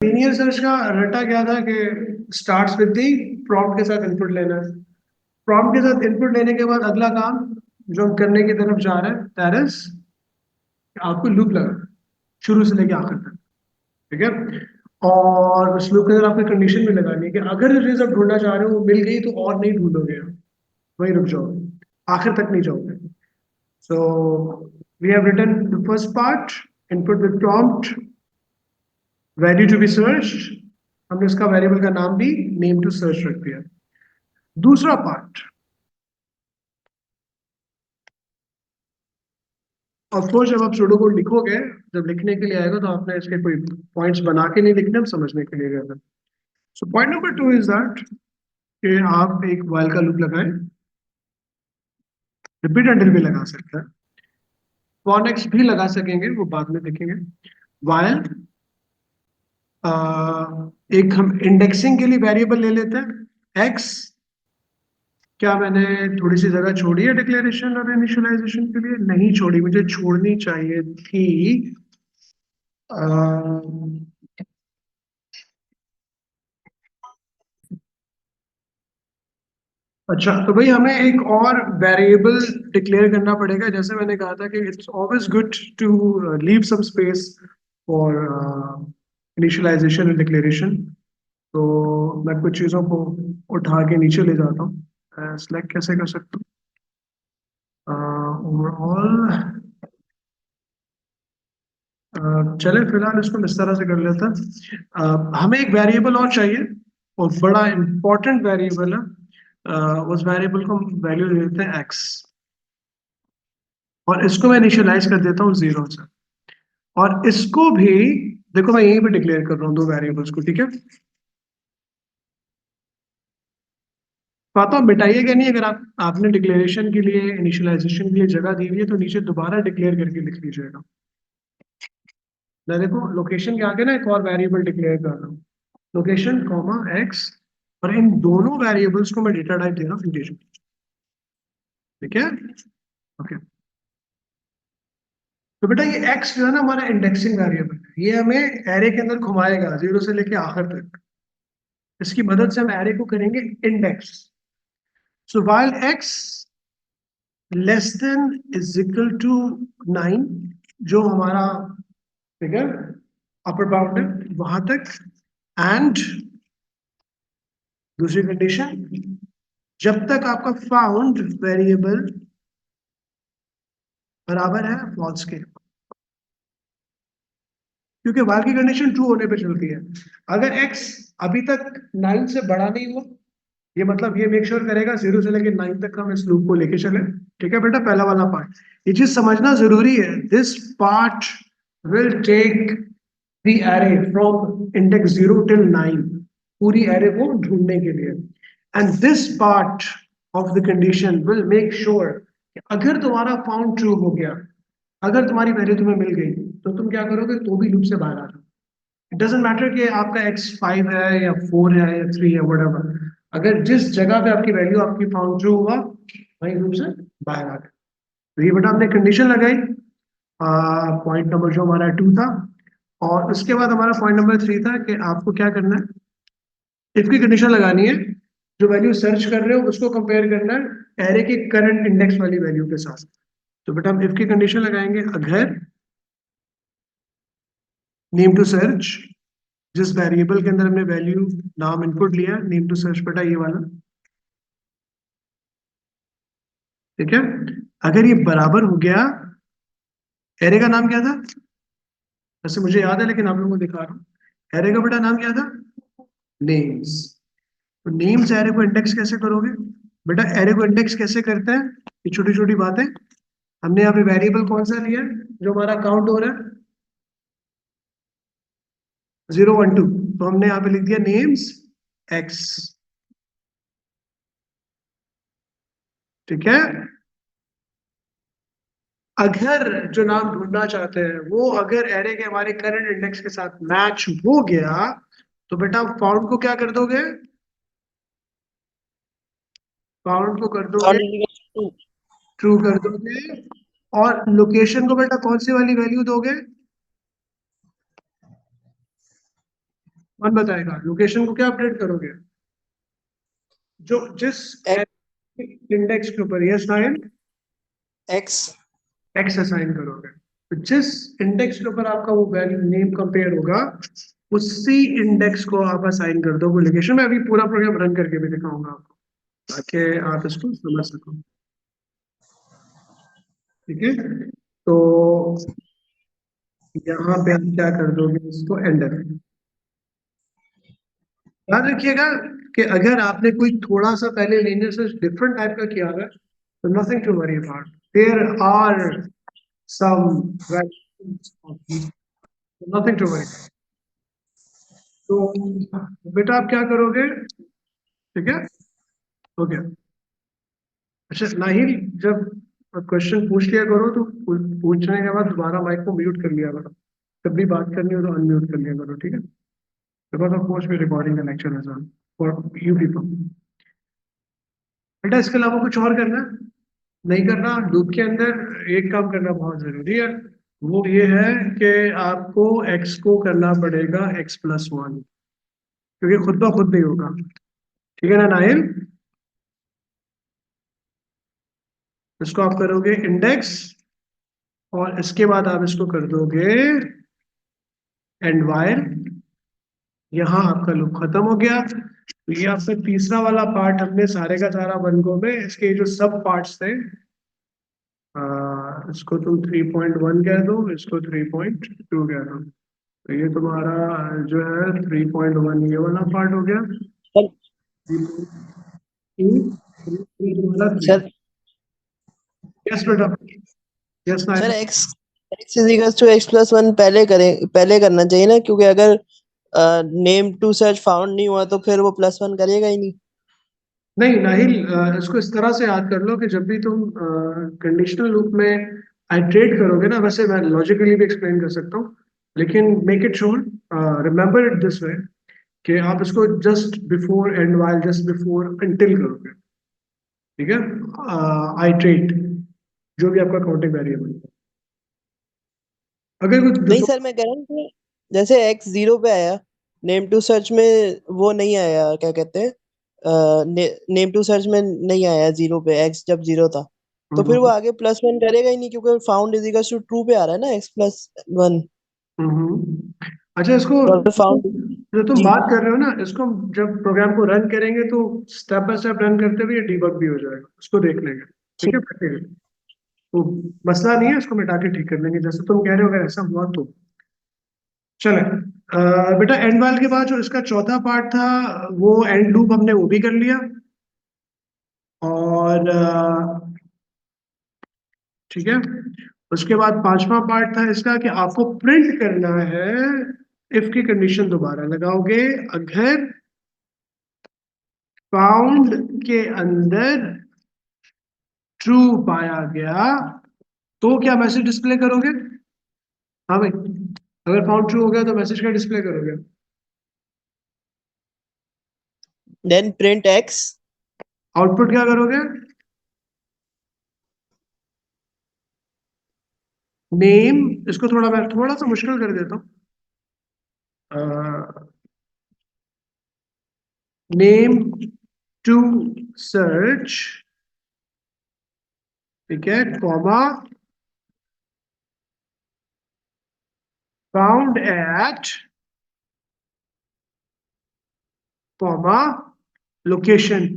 Linear search का रटा क्या था कि स्टार्ट्स विद दी प्रॉम्प्ट के साथ इनपुट लेना है। प्रॉम्प्ट के साथ इनपुट लेने के बाद अगला काम जो हम करने की तरफ जा रहे हैं दैट इज आपको लूप लगाना शुरू से लेके आखिर तक। ठीक है। और उस लूप के अंदर आपको कंडीशन भी लगानी है कि अगर जो चीज आप ढूंढना चाह रहे हो वो मिल गई तो और नहीं ढूंढोगे आप, वहीं रुक जाओगे, आखिर तक नहीं जाओगे। So we have written the first part, input with prompt, value to be searched, हमने उसका वेरिएबल का नाम भी नेम टू सर्च रख दिया। दूसरा पार्ट, ऑफ कोर्स जब आप सुडो कोड लिखोगे, जब लिखने के लिए आएगा तो आपने इसके कोई पॉइंट्स बना के नहीं लिखने, हम समझने के लिए गए। So point number 2 is that कि आप एक वाइल का लूप लगाएं, रिपीट अंटिल भी लगा सकते हैं, फॉर एक्स भी लगा सकेंगे, वो बाद में देखेंगे। वाइल एक हम इंडेक्सिंग के लिए वेरिएबल ले लेते हैं एक्स। क्या मैंने थोड़ी सी जगह छोड़ी है डिक्लेरेशन और इनिशियलाइजेशन के लिए? नहीं छोड़ी, मुझे छोड़नी चाहिए थी। अच्छा, तो भाई हमें एक और वेरिएबल डिक्लेयर करना पड़ेगा। जैसे मैंने कहा था कि it's always good to leave some space for initialization and declaration. तो मैं कुछ चीज़ों को उठा के नीचे ले जाता हूँ। सेलेक्ट कैसे कर सकता हूँ ओवरऑल? चले फिलहाल इसको इस तरह से कर लेते हैं। हमें एक वेरिएबल और चाहिए और बड़ा इंपॉर्टेंट वेरिएबल है। उस वेरिएबल को हम वैल्यू दे देते हैं एक्स, और इसको मैं इनिशियलाइज कर देता हूँ 0 से। और इसको भी देखो मैं यहीं पे डिक्लेयर कर रहा हूँ दो वेरिएबल्स को। ठीक है, बात तो आप मिटाइएगा नहीं। अगर आपने डिक्लेरेशन के लिए इनिशियलाइजेशन के लिए जगह दी हुई है तो नीचे दोबारा डिक्लेयर करके लिख लीजिएगा। मैं देखो लोकेशन के आगे ना एक और वेरिएबल डिक्लेयर कर रहा हूँ, लोकेशन कॉमा एक्स, और इन दोनों वेरिएबल्स को मैं डेटा टाइप दे रहा हूँ इंटीजर। ठीक है, ओके। तो बेटा ये एक्स जो है ना हमारा इंडेक्सिंग वेरिएबल है, ये हमें एरे के अंदर घुमाएगा 0 से लेके आखिर तक। इसकी मदद से हम एरे को करेंगे index. So while X less than is equal to 9, जो हमारा फिगर अपर बाउंड है वहां तक, एंड दूसरी कंडीशन, जब तक आपका फाउंड वेरिएबल बराबर है फॉल्स के, क्योंकि वाल की कंडीशन ट्रू होने पे चलती है। अगर x अभी तक 9 से बड़ा नहीं हुआ, ये मतलब ये मेक श्योर करेगा 0 से लेके 9 तक हम इस लूप को लेके चले। ठीक है बेटा, पहला वाला पार्ट ये चीज समझना जरूरी है। This part will take the array from index 0 till 9, पूरी एरे को ढूंढने के लिए। And this part of the condition will make sure अगर तुम्हारा फाउंड ट्रू हो गया, अगर तुम्हारी वैल्यू तुम्हें मिल गई, तो तुम क्या करोगे, तो भी लूप से बाहर आ जाओ। इट डजेंट मैटर कि आपका एक्स 5 है या 4 है या 3 है, whatever। अगर जिस जगह पे आपकी वैल्यू आपकी फाउंड ट्रू हुआ, वही लूप से बाहर आ गए। तो ये बेटा हमने कंडीशन लगाई, पॉइंट नंबर जो हमारा 2 था। और उसके बाद हमारा पॉइंट नंबर 3 था कि आपको क्या करना है, इफ की कंडीशन लगानी है, जो वैल्यू सर्च कर रहे हो उसको कंपेयर करना है एरे के करंट इंडेक्स वाली वैल्यू के साथ। तो बेटा हम इफ की कंडीशन लगाएंगे, अगर नेम टू सर्च, जिस वेरिएबल के अंदर हमने वैल्यू नाम इनपुट लिया, नेम टू सर्च बेटा ये वाला। ठीक है, अगर ये बराबर हो गया, एरे का नाम क्या था वैसे मुझे याद है लेकिन आप लोगों को दिखा रहा हूँ। एरे का बेटा नाम क्या था, नेम्स। तो नेम्स एरे को इंडेक्स कैसे करोगे बेटा, एरे को इंडेक्स कैसे करते हैं, ये छोटी छोटी बातें। हमने यहाँ पे वेरिएबल कौन सा लिया जो हमारा काउंट हो रहा है, 0 1 2, तो हमने यहाँ पे लिख दिया नेम्स एक्स। ठीक है, अगर जो नाम ढूंढना चाहते हैं वो अगर एरे के हमारे करंट इंडेक्स के साथ मैच हो गया, तो बेटा फाउंड को क्या कर दोगे, फाउंड को कर दोगे ट्रू कर दोगे। और लोकेशन को बेटा कौन सी वाली वैल्यू दोगे, कौन बताएगा? लोकेशन को क्या अपडेट करोगे? जो जिस इंडेक्स के ऊपर, yes nine, X x assign करोगे, तो जिस इंडेक्स के ऊपर आपका वो वैल्यू नेम कंपेयर होगा, उसी इंडेक्स को आप असाइन कर दोगे लोकेशन में। अभी पूरा प्रोग्राम रन करके भी दिखाऊंगा आपको, ताकि आप इसको समझ सको। ठीक है, तो यहाँ पे आप क्या कर दोगे, इसको एंटर। याद रखिएगा कि अगर आपने कोई थोड़ा सा पहले लेने से डिफरेंट टाइप का किया है, तो nothing to worry about, there are some variations of these, nothing to worry. तो बेटा आप क्या करोगे? ठीक है, हो गया। अच्छा नाहिल, जब क्वेश्चन पूछ लिया करो तो पूछने के बाद दोबारा माइक को म्यूट कर लिया करो। जब भी बात करनी हो तो अनम्यूट कर लिया करो, ठीक है? Because of course we recording the lecture as well for you people. बेटा इसके अलावा कुछ और करना है? नहीं करना। लूप के अंदर एक काम करना बहुत जरूरी है, वो ये है कि आपको x को करना पड़ेगा x+1, क्योंकि खुद ब खुद नहीं होगा। ठीक है ना नाहिल? इसको आप करोगे इंडेक्स, और इसके बाद आप इसको कर दोगे एंड वाइल। यहाँ आपका लूप खत्म हो गया। तो ये आपका तीसरा वाला पार्ट हमने सारे का सारा वन गो में, इसके जो सब पार्ट्स थे, इसको तुम 3.1 कह दो, इसको 3.2 कह दो। तो ये तुम्हारा जो है 3.1 ये वाला पार्ट हो गया। सर 3.2 तुम्हारा 3। सर यस बेटा, yes sir nine. X X is equal to x+1 पहले करना चाहिए ना, क्योंकि अगर नेम टू सर्च फाउंड नहीं हुआ तो फिर वो +1 करेगा ही नहीं। नहीं नाहिल, इसको इस तरह से याद कर लो कि जब भी तुम कंडीशनल लूप में आइट्रेट करोगे ना, वैसे मैं लॉजिकली भी एक्सप्लेन कर सकता हूँ, लेकिन make it sure, remember it this way, कि आप इसको just before and while, just before until करोगे। ठीक है, आइट्रेट, जो भी आपका काउंटिंग वेरिएबल। अगर नहीं कुछ सर, मैं कह रहा हूँ कि जैसे x 0 पे आया, नेम टू सर्च में वो नहीं आया, क्या कहते हैं, नेम टू सर्च में नहीं आया 0 पे, x जब 0 था, तो फिर वो आगे +1 करेगा ही नहीं, क्योंकि found is equal to true पे आ रहा है ना x+1। अच्छा, इसको तो अगर फाउंड जो तुम जी बात कर रहे हो ना, इसको जब प्रोग्राम को रन करेंगे तो स्टेप बाय स्टेप रन करते हुए डिबग भी हो जाएगा, उसको देख लेंगे। ठीक है ठीक। बेटे? तो मसला नहीं है, इसको मिटा के ठीक कर लेंगे जैसे तुम कह रहे हो, अगर ऐसा हुआ तो। चले, बेटा एंड वाल के बाद जो इसका चौथा पार्ट था, वो एंड लूप हमने वो भी कर लिया। और ठीक है, उसके बाद पांचवा पार्ट था इसका कि आपको प्रिंट करना है। इफ की कंडीशन दोबारा लगाओगे, अगर फाउंड के अंदर ट्रू पाया गया, तो क्या मैसेज डिस्प्ले करोगे? हाँ भाई, अगर फाउंड ट्रू हो गया तो मैसेज क्या डिस्प्ले करोगे? Then print x। आउटपुट क्या करोगे? नेम, इसको थोड़ा मैं थोड़ा सा मुश्किल कर देता हूँ। नेम टू सर्च, ठीक है, comma, found at, comma, location.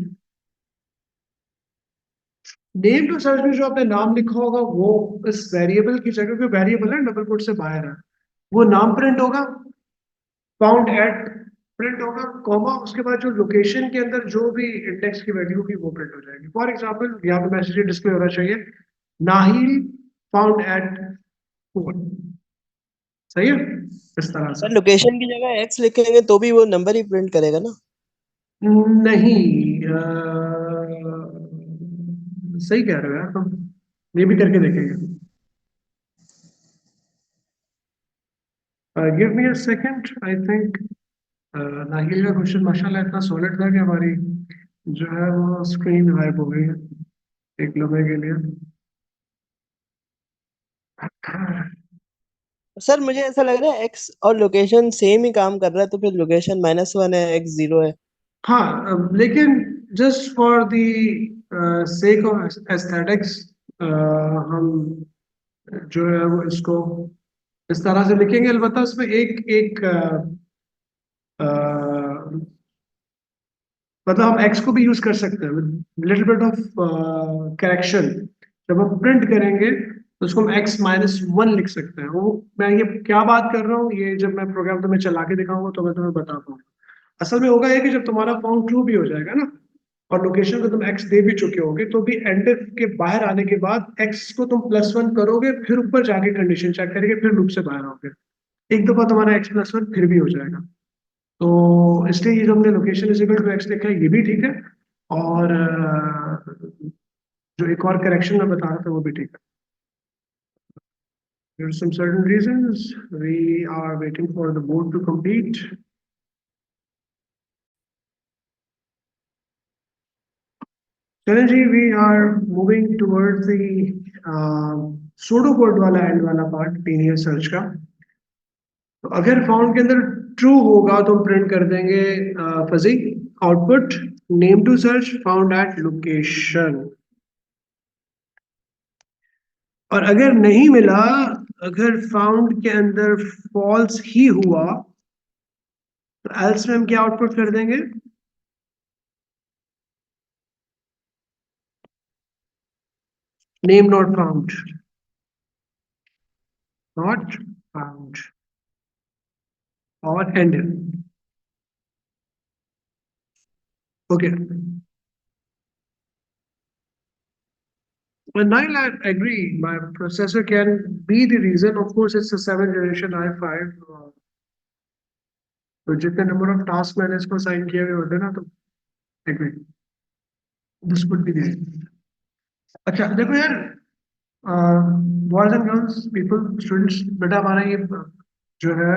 Name to search में जो आपने नाम लिखा होगा, वो इस वेरिएबल की जगह, कोई वेरिएबल है डबल कोट से बाहर है, वो नाम प्रिंट होगा। फाउंड एट प्रिंट होगा, कॉमा, उसके बाद जो लोकेशन के अंदर जो भी इंडेक्स की वैल्यू होगी वो प्रिंट हो जाएगी। फॉर एग्जाम्पल यहाँ पे मैसेज डिस्प्ले होना चाहिए, नाहिल फाउंड एट 4। सही है, इस तरह सर से। लोकेशन की जगह x लिखेंगे तो भी वो नंबर ही प्रिंट करेगा ना। नहीं, सही कह रहे हो यार तुम, ये भी करके देखेंगे। Give me a second, I think Nahil का क्वेश्चन माशाल्लाह इतना सॉलिड था कि हमारी जो है वो स्क्रीन गायब हो गई है एक लम्हे के लिए। सर मुझे ऐसा लग रहा है एक्स और लोकेशन सेम ही काम कर रहा है, तो फिर लोकेशन -1 है, एक्स 0 है। हाँ लेकिन just for the sake of aesthetics हम जो है वो इसको इस तरह से लिखेंगे। अलबत्ता उसमें एक एक मतलब हम एक्स को भी यूज कर सकते हैं लिटिल बिट ऑफ करेक्शन। जब हम प्रिंट करेंगे तो उसको हम x-1 लिख सकते हैं। वो मैं ये क्या बात कर रहा हूँ, ये जब मैं प्रोग्राम तुम्हें चला के दिखाऊंगा तो मैं तुम्हें बता पाऊंगा। असल में होगा ये कि जब तुम्हारा फाउंड ट्रू भी हो जाएगा ना, और लोकेशन को तुम x दे भी चुके होगे, तो भी एंड के बाहर आने के बाद x को तुम +1 करोगे, फिर ऊपर जाके कंडीशन चेक करेंगे, फिर लूप से बाहर आओगे। एक दफा तुम्हारा x+1 फिर भी हो जाएगा। तो इसलिए ये जो हमने location is equal to X लिखा है ये भी ठीक है, और जो एक और करेक्शन मैं बता रहा था वो भी ठीक है। There are some certain reasons we are waiting for the board to complete. चलें जी, we are moving towards the pseudo code वाला एंड वाला पार्ट लीनियर सर्च का। तो अगर फाउंड के अंदर ट्रू होगा तो हम प्रिंट कर देंगे fuzzy output name to search found at location. और अगर नहीं मिला, अगर फाउंड के अंदर फॉल्स ही हुआ, तो एल्स में हम क्या आउटपुट कर देंगे? Name not found, not found और end. Okay, and I agree. My processor can be the reason. Of course, it's a 7th generation i5. तो जितने नंबर ऑफ टास्क मैंने इसको साइन किए हुए होते ना, तो agree. This could be the reason. अच्छा देखो यार, boys and girls people students, बेटा हमारा ये जो है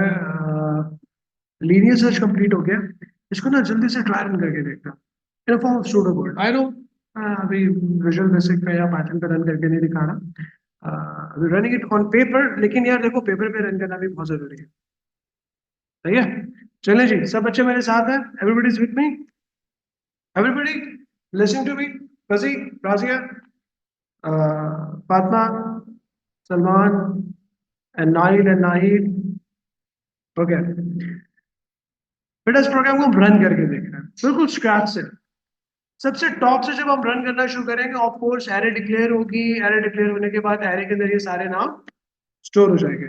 लीनियर सर्च कंप्लीट हो गया। इसको ना जल्दी से ट्राई रन करके देखना in form of pseudo code. I know अभी विजुअल बेसिक पे या पाइथन पे रन करके नहीं दिखा रहा, रनिंग इट ऑन पेपर, लेकिन यार देखो पेपर पे रन करना भी बहुत जरूरी है। सही है, चलें जी, सब बच्चे मेरे साथ हैं, everybody is with me, everybody listening to me. Fazi, Razia, Fatima, Salman and Nahid and Nahid. Okay बेटा, इस प्रोग्राम को हम रन करके देख रहे हैं बिल्कुल स्क्रैच से। सबसे टॉप से जब हम रन करना शुरू करेंगे, ऑफ कोर्स एरे डिक्लेयर होगी। एरे डिक्लेयर होने के बाद एरे के अंदर ये सारे नाम स्टोर हो जाएंगे।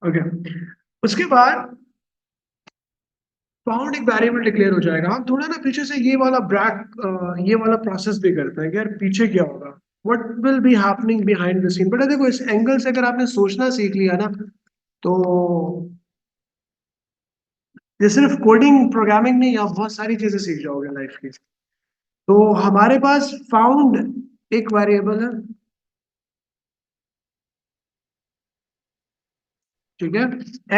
ओके, उसके बाद फाउंड एक वेरिएबल डिक्लेयर हो जाएगा। हम थोड़ा ना पीछे से ये वाला प्रोसेस भी करते हैं कि यार पीछे क्या होगा, what will be happening behind the scene. बेटा देखो, इस एंगल से अगर आपने सोचना सीख लिया ना, तो ये सिर्फ कोडिंग प्रोग्रामिंग नहीं, आप बहुत सारी चीजें सीख जाओगे लाइफ की। तो हमारे पास फाउंड एक वेरिएबल है, ठीक है।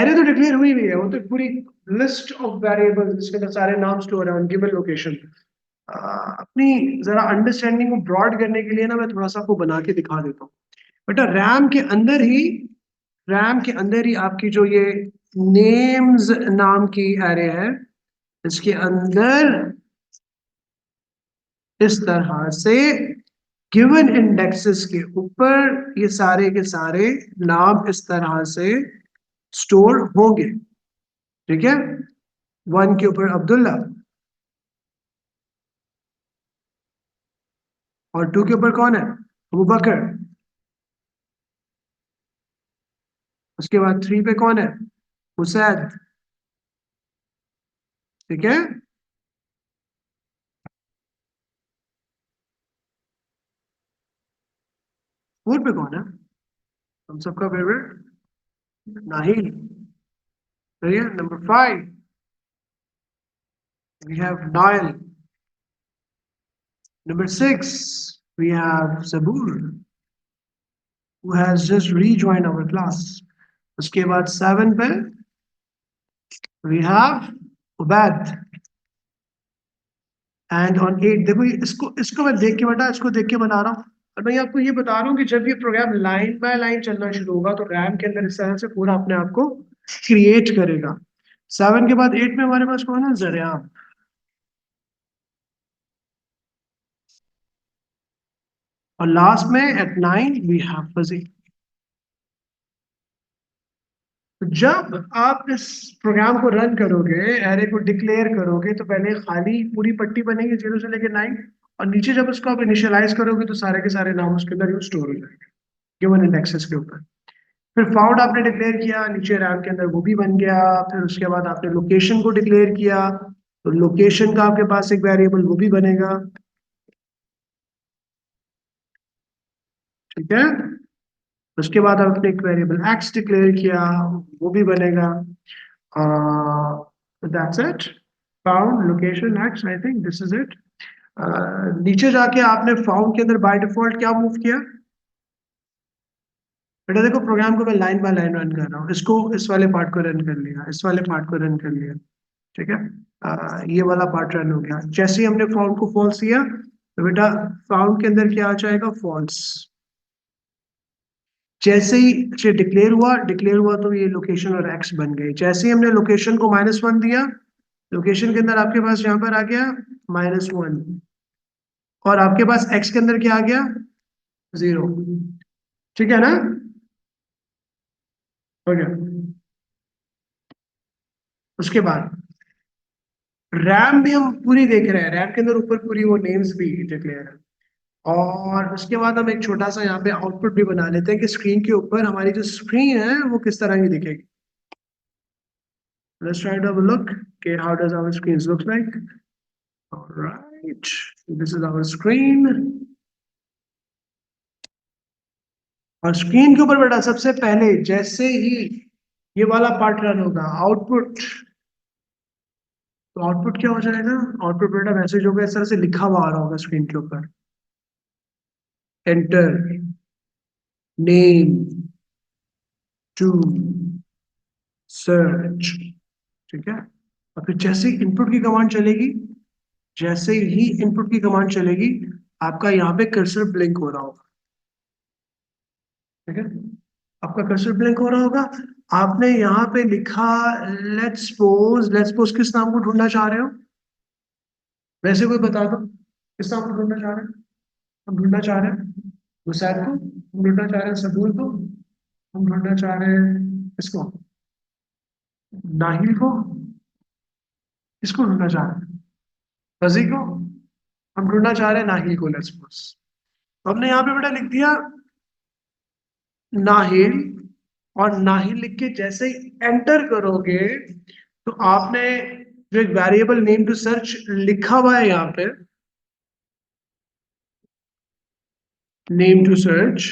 एरे तो डिक्लेयर हुई हुई है, वो तो पूरी लिस्ट ऑफ वेरिएबल जिसके अंदर सारे नाम स्टोर है, गिवन लोकेशन। अपनी जरा अंडरस्टैंडिंग को ब्रॉड करने के लिए ना मैं थोड़ा सा आपको बना के दिखा देता हूँ। बेटा रैम के अंदर ही आपकी जो ये नेम्स नाम की एरे है, इसके अंदर इस तरह से गिवन इंडेक्सेस के ऊपर ये सारे के सारे नाम इस तरह से स्टोर होंगे, ठीक है। 1 के ऊपर अब्दुल्ला, और 2 के ऊपर कौन है? अबू बकर। उसके बाद 3 पे कौन है? हुसैन, ठीक है। 4 पे कौन है? हम सबका फेवरेट नाहिल, सही है। Number 5 we have Nile. Number 6 we have Sabur, who has just rejoined our class. उसके बाद 7 पे we have Ubaid, and on 8 देखो इसको इसको मैं देख के बेटा इसको देख के बना रहा हूँ। और मैं आपको ये बता रहा हूँ कि जब ये प्रोग्राम लाइन बाय लाइन चलना शुरू होगा तो रैम के अंदर इस तरह से पूरा अपने आप को क्रिएट करेगा। 7 के बाद 8 में हमारे पास कौन है, जरियाम। और लास्ट में एट 9 वी हैव फजी। तो जब आप इस प्रोग्राम को रन करोगे, एरे को डिक्लेयर करोगे, तो पहले खाली पूरी पट्टी बनेगी 0 से लेकर 9, और नीचे जब उसको आप इनिशियलाइज करोगे तो सारे के सारे नाम उसके अंदर स्टोर हो जाएंगे गिवन इंडेक्सेस के ऊपर। फिर फाउंड आपने डिक्लेयर किया, नीचे रैम के अंदर वो भी बन गया। फिर उसके बाद आपने लोकेशन को डिक्लेयर किया, तो लोकेशन का आपके पास एक वेरिएबल वो भी बनेगा। ठीक है। उसके बाद आपने एक वेरिएबल एक्स डिक्लेयर किया, वो भी बनेगा। That's it. Found location x, I think this is it. नीचे जाके आपने फाउंड के अंदर बाय डिफॉल्ट क्या मूव किया। बेटा देखो, प्रोग्राम को मैं लाइन बाय लाइन रन कर रहा हूँ, इसको इस वाले पार्ट को रन कर लिया, इस वाले पार्ट को रन कर लिया। ठीक है। ये वाला पार्ट रन हो गया। जैसे ही हमने फाउंड को फॉल्स किया तो बेटा फाउंड के अंदर क्या आ जाएगा, फॉल्स। जैसे ही डिक्लेयर हुआ तो ये लोकेशन और एक्स बन गए। जैसे ही हमने लोकेशन को -1 दिया, लोकेशन के अंदर आपके पास यहाँ पर आ गया -1, और आपके पास एक्स के अंदर क्या आ गया, 0। ठीक है ना, हो गया। उसके बाद रैम भी हम पूरी देख रहे हैं, रैम के अंदर ऊपर पूरी वो नेम्स भी डिक्लेयर है। और उसके बाद हम एक छोटा सा यहाँ पे आउटपुट भी बना लेते हैं कि स्क्रीन के ऊपर हमारी जो स्क्रीन है वो किस तरह की दिखेगी। Let's try to have a look. Okay, how does our screens look like? All right, this is our screen. और स्क्रीन के ऊपर बेटा सबसे पहले जैसे ही ये वाला पार्ट रन होगा, आउटपुट, तो आउटपुट क्या हो जाएगा, आउटपुट बेटा मैसेज होगा, इस तरह से लिखा हुआ आ रहा होगा स्क्रीन के ऊपर, एंटर नेम टू सर्च। ठीक है। और फिर जैसे ही इनपुट की कमांड चलेगी, जैसे ही इनपुट की कमांड चलेगी, आपका यहाँ पे कर्सर ब्लिंक हो रहा होगा। ठीक है। आपका कर्सर ब्लिंक हो रहा होगा। आपने यहाँ पे लिखा लेट्स सपोज किस नाम को ढूंढना चाह रहे हो, वैसे कोई बता दो किस नाम को ढूंढना चाह रहे हैं। हम ढूंढना चाह रहे हैं मुसैद को, हम ढूंढना चाह रहे हैं सबूर को, हम ढूंढना चाह रहे हैं इसको, नाहिल को, किसको ढूंढना चाह रहे हैं, फजी को। हम ढूंढना चाह रहे हैं नाहिल को, लेट्स सपोज। हमने यहाँ पे बेटा लिख दिया नाहिल, और नाहिल लिख के जैसे ही एंटर करोगे तो आपने जो एक वेरिएबल नेम टू सर्च लिखा हुआ है यहाँ पे, नेम टू सर्च,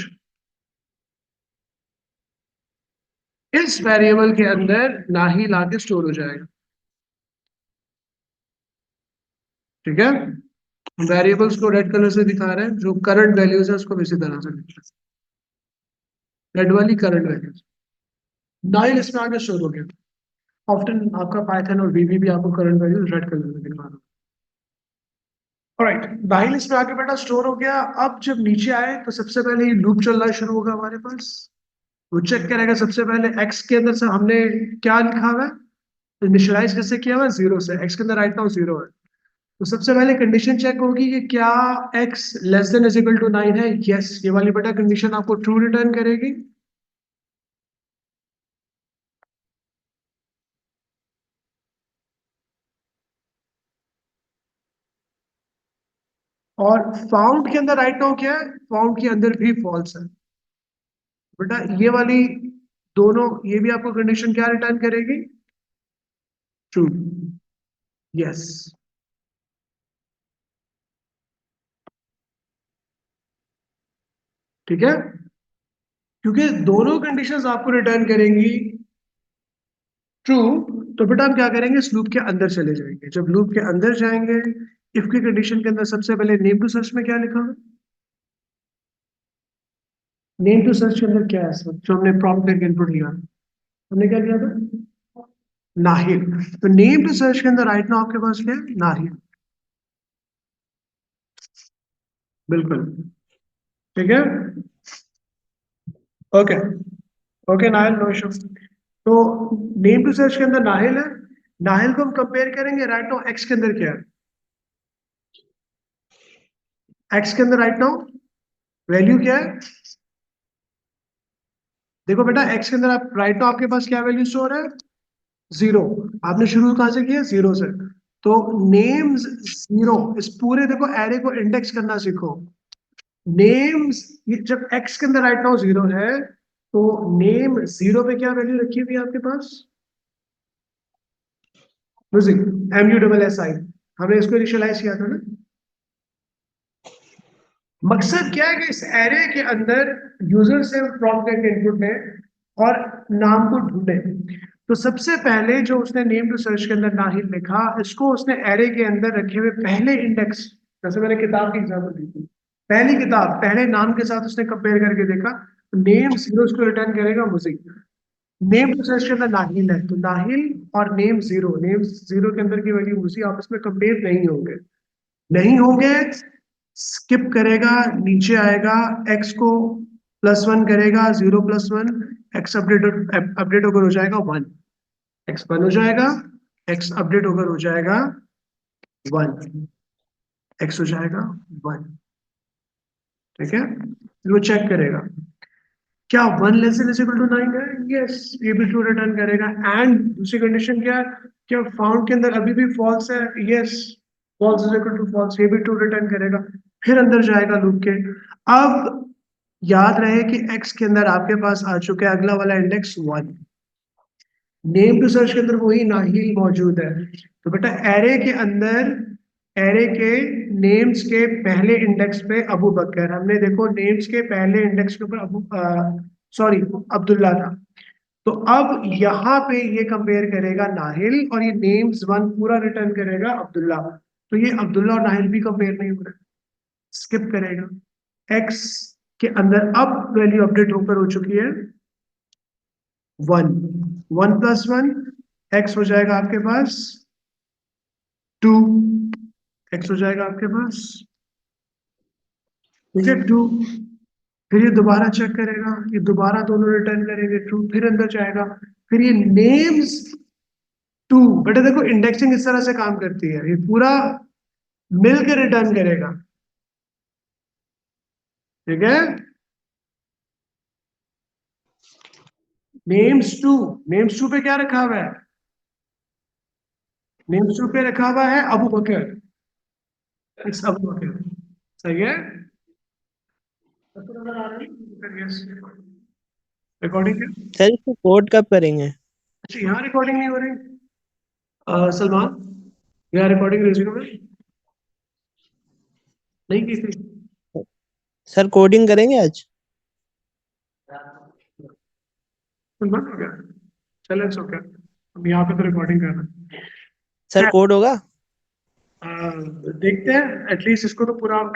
इस वेरिएबल के अंदर नाहिल आके स्टोर हो जाएगा। ठीक है। वेरिएबल्स को रेड कलर से दिखा रहे हैं, जो करंट वैल्यूज है उसको इसी तरह से लिख रहे हैं, रेड वाली करंट वैल्यूज। नाइल इसमें आगे स्टोर हो गया। ऑफ्टन आपका पाइथन और वीबी भी आपको करंट वैल्यूज रेड कलर में दिखा रहा है। ऑलराइट, नाइल इसमें आगे बेटा स्टोर हो गया। अब जब नीचे आए तो सबसे पहले ये लूप चलना शुरू होगा हमारे पास। वो चेक करेगा सबसे पहले एक्स के अंदर से हमने क्या लिखा हुआ है, इनिशियलाइज कैसे किया हुआ है, 0 से। एक्स के अंदर राइट नाउ 0 है, तो सबसे पहले कंडीशन चेक होगी कि क्या x less than is equal to 9 है। यस, ये वाली बेटा कंडीशन आपको ट्रू रिटर्न करेगी। और फाउंड के अंदर राइट नाउ क्या है, फाउंड के अंदर भी फॉल्स है बेटा। ये वाली दोनों, ये भी आपको कंडीशन क्या रिटर्न करेगी, ट्रू। यस। ठीक है, क्योंकि दोनों कंडीशंस आपको रिटर्न करेंगी ट्रू, तो बेटा हम क्या करेंगे, इस लूप के अंदर चले जाएंगे। जब लूप के अंदर जाएंगे, इफ की कंडीशन के अंदर सबसे पहले नेम टू सर्च में क्या लिखा है, नेम टू सर्च के अंदर क्या है सर, जो हमने प्रॉम्प्ट करके इनपुट लिया, हमने क्या किया था, नाहिल। तो नेम टू सर्च के अंदर राइट नाउ आपके पास क्या है, नाहिल। बिल्कुल। ठीक है, okay okay Nahil, no issue. तो नेम टू सर्च के अंदर नाहिल है, नाहिल को हम कंपेयर करेंगे राइट नाउ एक्स के अंदर क्या है, एक्स के अंदर राइट नाउ वैल्यू क्या है। देखो बेटा एक्स के अंदर आप राइट नाउ आपके पास क्या वैल्यू स्टोर है, जीरो। आपने शुरू कहां से किया, जीरो से। तो नेम्स जीरो, इस पूरे देखो एरे को इंडेक्स करना सीखो। नेम्स, जब एक्स के अंदर राइट नाउ जीरो है, तो नेम जीरो पे क्या वैल्यू रखी हुई है आपके पास, म्यूजिक, MUSSI। हमने इसको इनिशियलाइज किया था ना। मकसद क्या है कि इस एरे के अंदर यूजर से प्रॉम्प्ट करके इनपुट लें और नाम को ढूंढे। तो सबसे पहले जो उसने नेम टू सर्च के अंदर नाहिल लिखा, इसको उसने एरे के अंदर रखे हुए पहले इंडेक्स, जैसे मैंने किताब की एग्जाम्पल दी थी, पहली किताब पहले नाम के साथ उसने कंपेयर करके देखा, नेम जीरो उसको रिटर्न करेगा म्यूजिक। नेम टू सर्च के अंदर नाहिल है, तो नाहिल और नेम जीरो के अंदर की वैल्यू उसी आपस में कंपेयर नहीं होंगे, नहीं होंगे। स्किप करेगा, नीचे आएगा, एक्स को +1 करेगा, 0 + 1, एक्स अपडेट अपडेट होकर हो जाएगा 1, एक्स 1 हो जाएगा, एक्स अपडेट होकर हो जाएगा 1, एक्स हो जाएगा 1। ठीक है, फिर वो चेक करेगा क्या 1 <= 9 है, यस, ये भी ट्रू रिटर्न करेगा। एंड दूसरी कंडीशन क्या है, क्या फाउंड के अंदर अभी भी फॉल्स है, यस, फॉल्स, ये भी ट्रू रिटर्न करेगा। फिर अंदर जाएगा लूप के। अब याद रहे कि एक्स के अंदर आपके पास आ चुका है अगला वाला इंडेक्स 1, नेम टू सर्च के अंदर वही नाहिल मौजूद है। तो बेटा एरे के अंदर, एरे के नेम्स के पहले इंडेक्स पे अबू बकर, हमने देखो नेम्स के पहले इंडेक्स के ऊपर सॉरी अब्दुल्ला था। तो अब यहाँ पे ये कंपेयर करेगा नाहिल, और ये नेम्स 1 पूरा रिटर्न करेगा अब्दुल्ला। तो ये अब्दुल्ला और नाहिल भी कंपेयर नहीं हो रहा, स्किप करेगा। एक्स के अंदर अब वैल्यू अपडेट होकर हो चुकी है 1, 1 + 1, एक्स हो जाएगा आपके पास 2, एक्स हो जाएगा आपके पास, ठीक है 2। फिर ये दोबारा चेक करेगा, ये दोबारा दोनों रिटर्न करेंगे ट्रू, फिर अंदर जाएगा, फिर ये नेम्स 2। बेटा देखो इंडेक्सिंग इस तरह से काम करती है, ये पूरा मिलकर रिटर्न करेगा, ठीक है। नेम्स 2 पे क्या रखा हुआ है, नेम्स 2 पे रखा हुआ है अबू बकर, इट्स अबू बकर, सही है। रिकॉर्डिंग है, सर इसको कोड कब करेंगे? अच्छा यहाँ रिकॉर्डिंग नहीं हो रही, सलमान, यहाँ रिकॉर्डिंग रेज्यूमे में नहीं की थी। सर कोडिंग करेंगे आज? बंद हो गया, चलो इट्स ओके, हम यहाँ पे तो रिकॉर्डिंग कर रहे हैं। सर खैर, कोड होगा? देखते हैं, एटलीस्ट इसको तो पूरा हम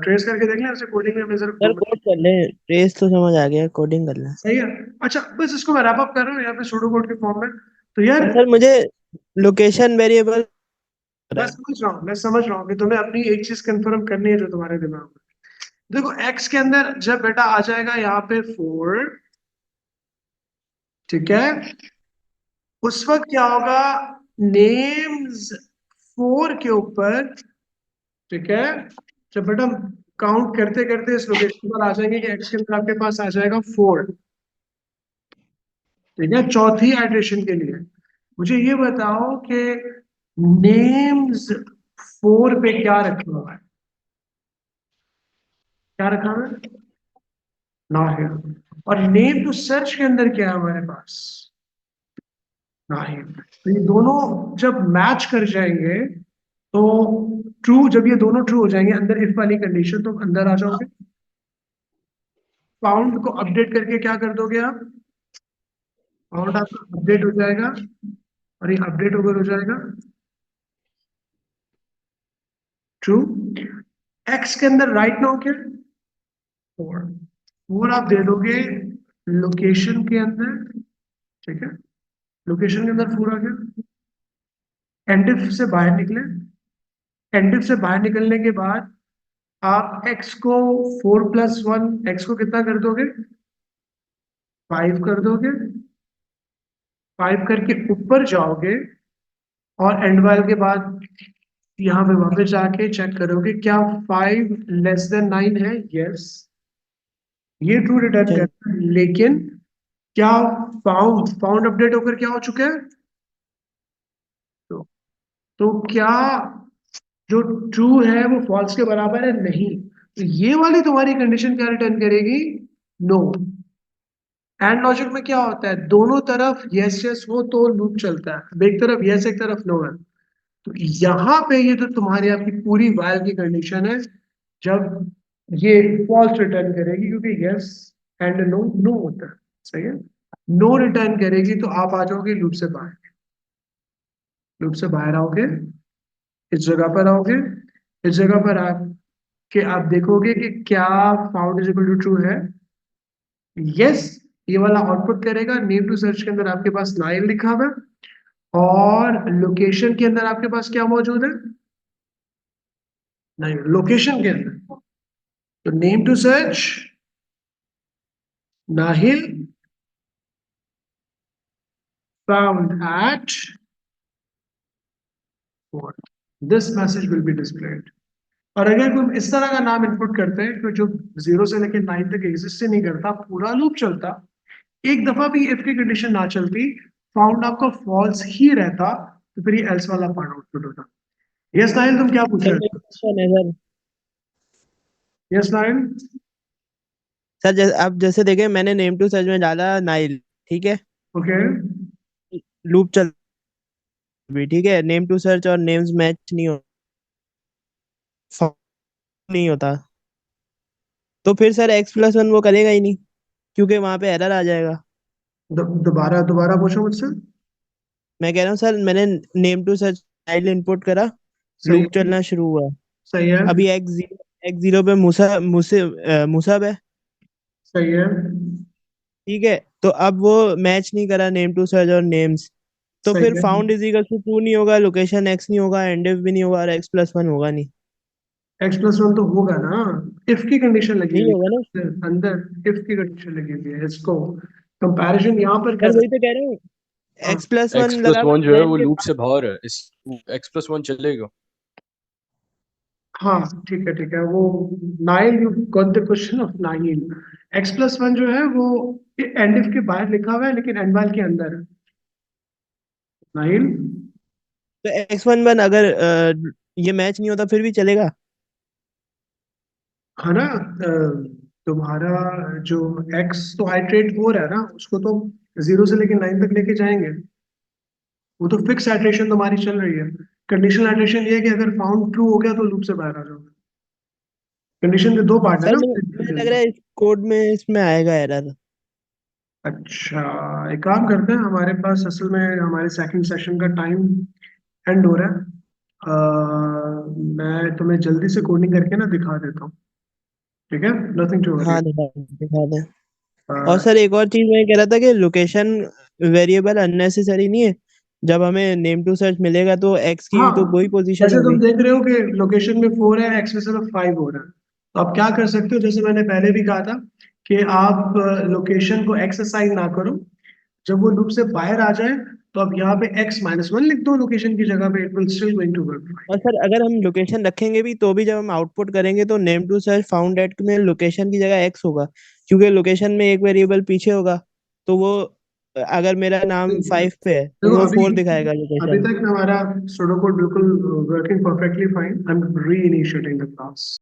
ट्रेस करके देख लें, उसे कोडिंग में हमें जरा सर 2 मिनट। कोड कर ले, ट्रेस तो समझ आ गया, कोडिंग कर लें। सही है। अच्छा बस इसको मैं रैप अप कर रहा हूँ यहाँ पे सूडो कोड के फॉर्म में। तो यार और सर मुझे लोकेशन वेरिएबल मैं है। समझ रहा हूँ, मैं समझ रहा हूँ कि तुम्हें अपनी एक चीज कंफर्म करनी है जो तुम्हारे दिमाग में। देखो एक्स के अंदर जब बेटा आ जाएगा यहाँ पे 4, ठीक है, उस वक्त क्या होगा, नेम्स 4 के ऊपर, ठीक है, जब बेटा काउंट करते करते इस लोकेशन पर आ जाएंगे कि एक्स के अंदर आपके पास आ जाएगा 4, ठीक है, चौथी आइटरेशन के लिए। मुझे ये बताओ कि नेम्स 4 पे क्या रखा हुआ है, क्या रखा हुआ है, नाहिल। और नेम टू सर्च के अंदर क्या है हमारे पास, नाहिल। तो ये दोनों जब मैच कर जाएंगे, तो ट्रू, जब ये दोनों ट्रू हो जाएंगे अंदर इफ वाली कंडीशन, तो अंदर आ जाओगे, फाउंड को अपडेट करके क्या कर दोगे आप, फाउंड आपका अपडेट हो जाएगा, और ये अपडेट होकर हो जाएगा ट्रू। एक्स के अंदर राइट नाउ क्या, 4, 4 आप दे दोगे लोकेशन के अंदर, ठीक है, लोकेशन के अंदर 4 आ गया। एंडिफ से बाहर निकले, एंडिफ से बाहर निकलने के बाद आप x को 4+1 x को कितना कर दोगे? 5 कर दोगे। 5 करके ऊपर जाओगे और एंड वाल के बाद यहाँ पे वापस जाके चेक करोगे क्या 5 <9 है? यस, ये ट्रू रिटर्न चल करता है। लेकिन क्या फाउंड अपडेट होकर क्या हो चुका है? तो, तो क्या जो ट्रू है वो फॉल्स के बराबर है? नहीं। तो ये वाली तुम्हारी कंडीशन क्या रिटर्न करेगी? नो। एंड लॉजिक में क्या होता है? दोनों तरफ यस यस हो तो लूप चलता है, अब एक तरफ यस एक तरफ नो है। तो यहाँ पे ये तो तुम्हारी आपकी पूरी वाइल की कंडीशन है जब ये फॉल्स रिटर्न करेगी, क्योंकि यस एंड नो नो होता है। सही है। नो रिटर्न करेगी तो आप आ जाओगे लूप से बाहर। लूप से बाहर आओगे, इस जगह पर आओगे। इस जगह पर आके आप देखोगे कि क्या found is equal to true है। यस, ये वाला आउटपुट करेगा। नेम टू सर्च के अंदर आपके पास नाइल लिखा हुआ है और लोकेशन के अंदर आपके पास क्या मौजूद है? नहीं, लोकेशन के अंदर तो name to search Nahil found at 4. This message will be displayed. और अगर कोई इस तरह का नाम इनपुट करते हैं कि जो 0 से लेकर 9 तक एग्जिस्ट ही नहीं करता, पूरा लूप चलता, एक दफा भी इफ की कंडीशन ना चलती, फाउंड आपका फॉल्स ही रहता, तो फिर ये एल्स वाला पार्ट आउटपुट होता। यस नाइन, तुम क्या पूछ सर रहे मेरा थे? क्वेश्चन है सर। Yes nine. सर अब जैसे देखें, मैंने नेम टू सर्च में डाला नाइल, ठीक है, ओके। लूप चल भी, ठीक है, नेम टू सर्च और नेम्स मैच नहीं हो, found नहीं होता, तो फिर सर x+1 वो करेगा ही नहीं, क्योंकि वहां पे एरर आ जाएगा। दोबारा दोबारा पूछो मुझसे। मैं कह रहा हूँ सर, मैंने name to search Nahil input करा, सही लूप है। चलना शुरू हुआ, सही है। अभी x0 पे मुसब है, सही है। ठीक है, तो अब वो मैच नहीं करा नेम टू सर्च और नेम्स, तो सही फिर है। Found is equal to true नहीं होगा, लोकेशन x नहीं होगा, एंड इफ भी नहीं होगा, और x+1 होगा नहीं। x+1 तो होगा ना, इफ की कंडीशन लगी नहीं हुई होगा ना। है अंदर। इफ की कंडीशन लगी हुई है, इसको कंपैरिजन यहाँ पर सर कर वही रहे तो कह रहा हूँ, हैं। x+1 एक्स प्लस लगा वन जो है देन वो के लूप बाद। से बाहर है, इस x+1 चलेगा। हाँ, ठीक है ठीक है। वो nine, you got the question of nine. x+1 जो है वो एंड इफ के बाहर लिखा हुआ है, लेकिन एंड वाल के अंदर है। नाइन। तो x11 अगर ये मैच नहीं होता फिर भी चलेगा। है ना? तुम्हारा जो x तो आइट्रेट हो रहा है ना, उसको तो 0 से लेकर 9 तक लेके जाएंगे। वो तो फिक्स आइट्रेशन तुम्हारी चल रही है। कंडीशनल आइट्रेशन ये है कि अगर फाउंड ट्रू हो गया तो लूप से बाहर आ जाओगे। कंडीशन के दो पार्ट है सर ना। मुझे लग रहा है इस कोड में इसमें आएगा एरर। अच्छा, एक काम करते हैं, हमारे पास असल में हमारे सेकंड सेशन का टाइम एंड हो रहा है। मैं तुम्हें जल्दी से कोडिंग करके ना दिखा देता हूँ। ठीक है, नथिंग टू वरी। हाँ दिखा दें। और सर एक और चीज मैं कह रहा था कि लोकेशन वेरिएबल अननेसेसरी नहीं है, जब हमें नेम टू सर्च मिलेगा तो एक्स की हाँ, तो वही पोजीशन जैसे तुम होगी। देख रहे हो कि लोकेशन में 4 है, एक्स में सिर्फ 5 हो रहा है। तो आप क्या कर सकते हो, जैसे मैंने पहले भी कहा था कि आप लोकेशन को एक्स असाइन ना करो। जब वो लूप से बाहर आ जाए तो आप यहाँ पे x-1 लिख दो लोकेशन की जगह पे, it will still going to work. और सर अगर हम लोकेशन रखेंगे भी तो भी जब हम आउटपुट करेंगे तो name to search found at में लोकेशन की जगह एक्स होगा, क्योंकि लोकेशन में एक वेरिएबल पीछे होगा, तो वो अगर मेरा नाम 5 पे है तो देखो, वो अभी 4 दिखाएगा अभी लोकेशन। तक हमारा सुडोकोड बिल्कुल working perfectly fine. I am री इनिशिएटिंग द क्लास।